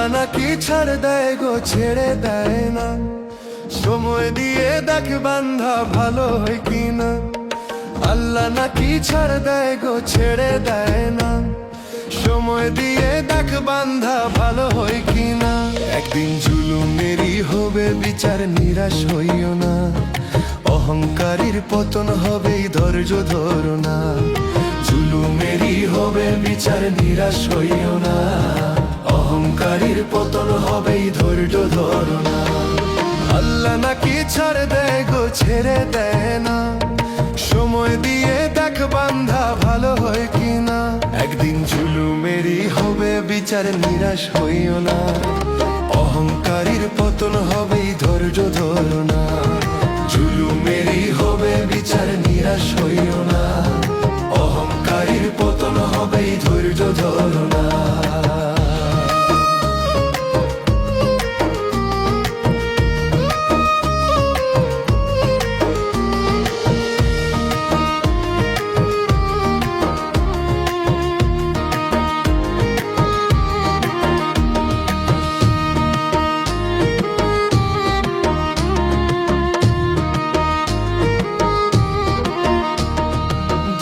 আল্লাহ নাকি ছাড় দেয় গো, ছেড়ে দেয় না। সময় দিয়ে দেখ বান্ধা ভালো হয় কিনা। আল্লাহ নাকি ছাড় দেয় গো, ছেড়ে দেয় না। সময় দিয়ে দেখ বান্ধা ভালো হয় কিনা। একদিন জুলুমেরই হবে বিচার, নিরাশ হইও না। অহংকারীর পতন হবে, ধৈর্য ধরো না। জুলুমেরই হবে বিচার, নিরাশ হইও না। অহংকারীর পতন হবে, ধৈর্য ধরো না। আল্লাহ নাকি ছাড় দেয় গো, ছেড়ে দেয় না। সময় দিয়ে দেখ বান্ধা ভালো হয় কিনা। একদিন জুলুমেরই হবে বিচার, নিরাশ হইও না। অহংকারীর পতন হবে, ধৈর্য ধরো না। জুলুমেরই হবে বিচার, নিরাশ হইও না। অহংকারীর পতন হবে, ধৈর্য ধরো না।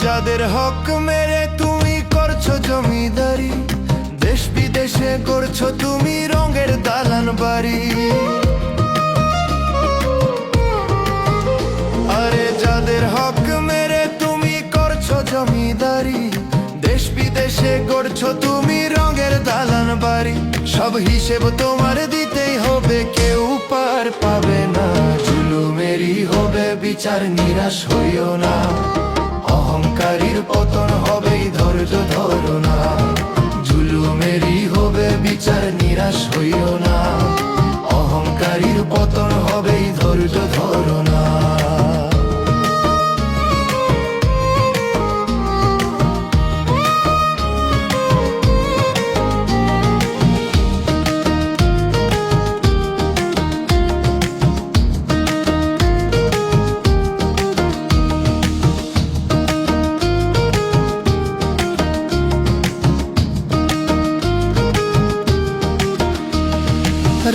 যাদের হক মেরে তুমি করছো জমিদারি, দেশ বিদেশে করছো তুমি রঙের দালান বাড়ি। আরে যাদের হক মেরে তুমি করছো জমিদারি, দেশ বিদেশে করছো তুমি রঙের দালান বাড়ি। সব হিসেব তোমার দিতেই হবে, কেউ পার পাবে না। জুলুমেরই হবে বিচার, নিরাশ হইও না। অহংকারীর পতন হবে, ধৈর্য ধরো না। জুলুমেরই হবে বিচার, নিরাশ হইও না। অহংকারীর পতন হবে, ধৈর্য ধরো না।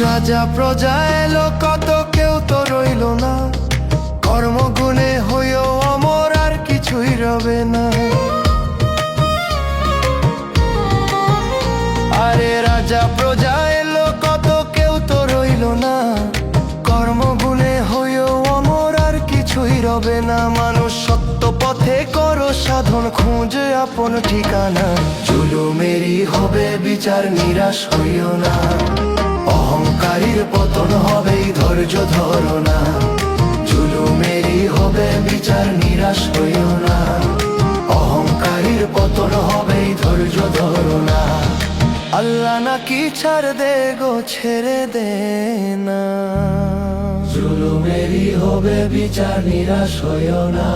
রাজা প্রজা এলো কত, কেউ তো রইল না। কর্মগুণে হইও অমর, আর কিছুই রবে না। আরে রাজা প্রজা এলো কত, কেউ তো রইল না। কর্মগুণে হইও অমর, আর কিছুই রবে না। মানুষ সত্য পথে করো সাধন, খুঁজে আপন ঠিকানা। জুলুমেরই হবে বিচার, নিরাশ হইও না। অহংকারীর পতন হবে, ধৈর্য ধরো না। জুলুমেরই হবে বিচার, নিরাশ হইও না। অহংকারীর পতন হবে, ধৈর্য ধরো না। আল্লাহ নাকি ছাড় দে গো, ছেড়ে দে না। জুলুমেরই হবে বিচার, নিরাশ হইও না।